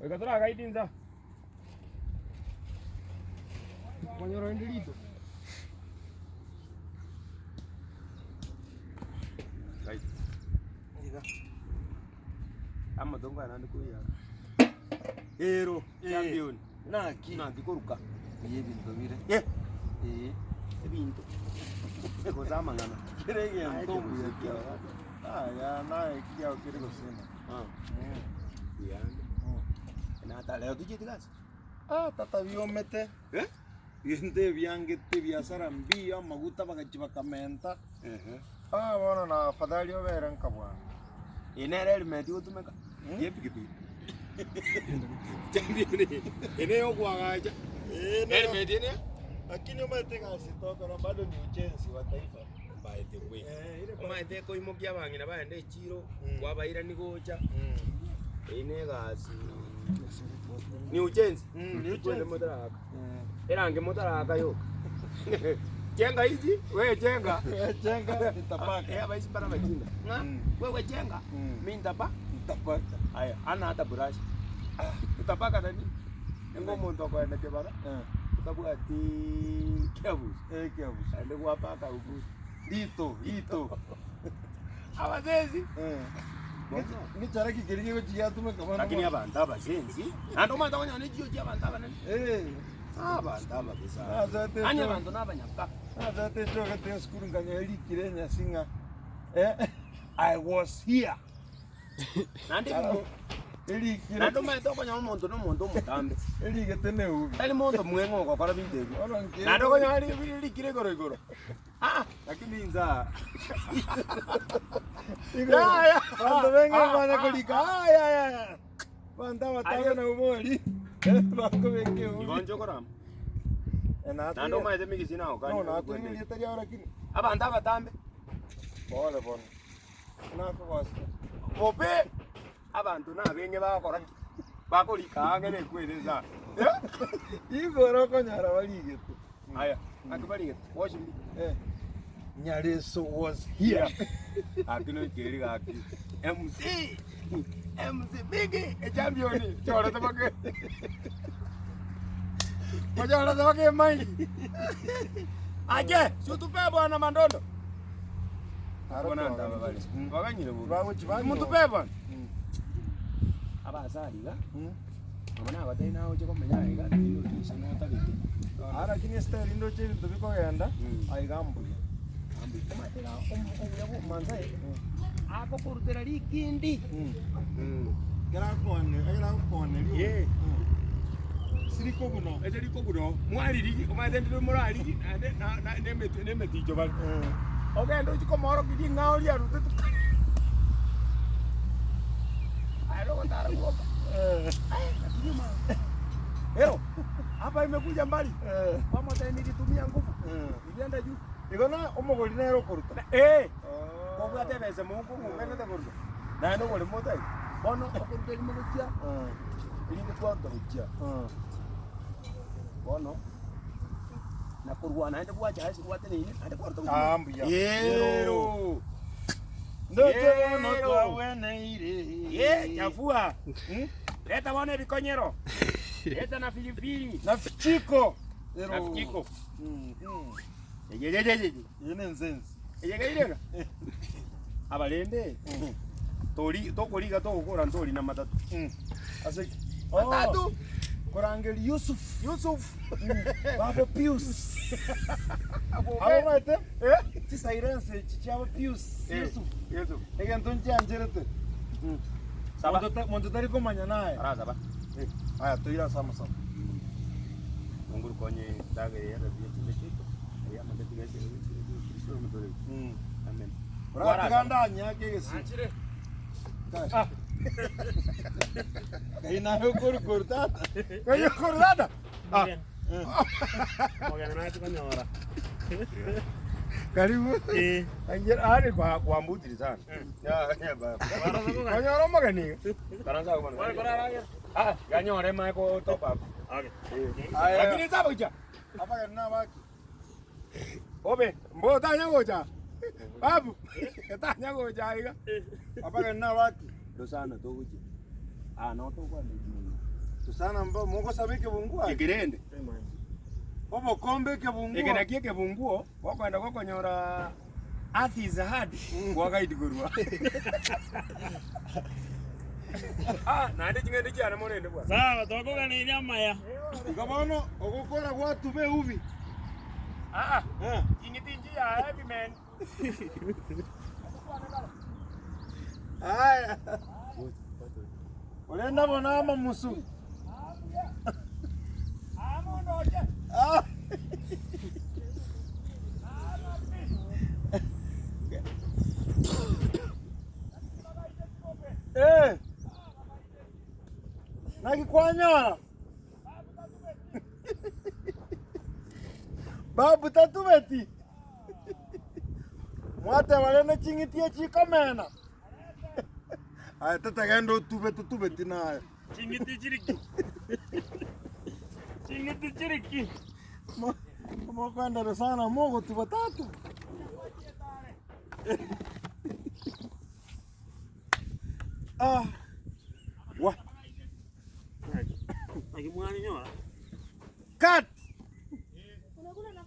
Weka tora guide nza. Konyoro ndilito. Guide. Ndiga. Amma dongo anandi kuya. Ero, champion. Naki koruka. Iye bintu bire. Ebintu. Eko zamangana. Kirege mtombu ya kia. Ya nae kia ukiri kusema. Yande. Nata leo tujiti kazi. Tata biomete. Yende byangete biasara mbia maguta bagachiba kamenta. Bona na fadhali obera nkabwa. Inere helmet utumeka. Yepikipiki. Champion. Eneo kuagaja. Helmet ene. Lakini umete kazi toka na bado ni ujenzi wa taifa. Baete kwe. Umaete ko imokia bangina baende chiro kwabaira nigocha. Ine kazi. Ni ujenzi. Ni ujenzi motaraka. Erange motaraka yo. Jenga hizi, wewe jenga. Jenga nitapaka. Baisi para majinga. Wewe jenga. Mimi nitapaka. Haya, ana hata brush. Utapaka nani? Ngo muntu kwa ende kebara. Utabuka ti kiabu. Kiabu. Ende kuapaka huku. Ito. Abazezi. Ni charaki kirige kujiya tume kama. Lakini abantu abazenzi. Ando mata wanya ne jiyo abantu abana. Abantu ababisa. Anya abantu nabanyaka. Azate choka te skuru nganya eli kirenya singa. I was here. Nandi mo. Eli kire. Nando mata konya umuntu n'umuntu mutambe. Eli getene ubi. Tali muntu mwengo kwa para bindego. Nando konya eli kire goro. Lakini nza. Ya. Bando venga bana kulika. Ya. Banda watanga na umoli. Bako veke ubi. Igonjo koram. Nando maite mikisina okani. No, na kwini litari ahora kini. Abantu abatambe. Pole. Nako wasi. Ope. Abantu nabenge bakora. Bakolika ngene kweleza. Igoro konyara baligete. Aya, akubaligete. Wash me. Nyareso was here. Akino kiri gaki. MC Biggie, champion. Chora tabake. Chora tabake mai. Aje, sutupe bwana Mandondo. Arona ndaba bali. Baganyire bu. Mutupe bwana. Abasali ga. Amana abatari naho je komenya iga ndo kisha na tabike. Ara kini style ndo che ndo biko yanda. Aigambu. Kumatera umuyabo manzae. Ako kurutera likindi. Gara kone. Siriko kuno. Eteriko kuno. Mwali ligi, umaite ndo morali na nemeti jobal. Okay, ndo chikomoro kidi ngao lia rutetu. Ayo kotara kuopa. Lakini ma. Ero. Hapa imekuja mbali. Mama tena nilitumia nguvu. Nilienda juu. Igona umogoli nero kuruta. Kwa bwate bese mungu ngene te kuruta. Na ndo wale motai. Bono okuruta ni mugutia. Ili ni kwa ndo kutia. Bono. Na kurwana ende bwacha hasi bwate ni ende kuruta. Ambuya. Yero. Ndoto no twawene ire. Chafua. Leta bone bikonyero. Leta na filifili. Na fichiko. Na fichiko. Yene nzenzi. Yega. Abalende. Tori tokoliga tokora ntori na matatu. Aseki. Matatu. Korangeli Yusuf. Baba Pius. Abo mate? Ti silence chichaba Pius. Yusuf. Ega ntonje anjerete. Saba. Monto tari komanya naye. Ara saba. Aya toira sama. Nguru konye dage ya rabia tumechito. Ya mandeti gese Kristo mtore. Amen. Ora tiganda nyake gesi. Achire. Kaina hokor kortata. Kayo kortata. Oga na tu kanyora. Karibu. Anjer ari kwa mbutiri sana. Ya baba. Kanyora magani. Karanza kwa. Kanyora mai ko top up. Okay. Lakini sababu cha. Apa kana baki? Obe, mbo tanya ngoja. Babu. Tanya go jaiga. Apaka na waki. Ndo sana to kuji. No to kwa ni. Sana mbo mungu sabike bungua. Ikirende. Obo kombe ke bungua. Ikena kieke bunguo, wakwenda kokonyora Earth is hard. Wakaitikurwa. Nandi chingende chiana monende bwa. Sawa, twakoga ni nyama ya. Gabono ogokora gwatu be ubi. Ingiti njia heavy man. Aya. Olenda bona ama musu. Amondoje. Nakikwanyara. Babu tatubeti. Mwate walene chingitie chikamena. Aya tatagendo tubeti nayo. Chingiti chiriki. Chingiti chiriki. Mo kwenda sana mogo tubatatu. Wa. Akimwani nyora. Cut. Unakula na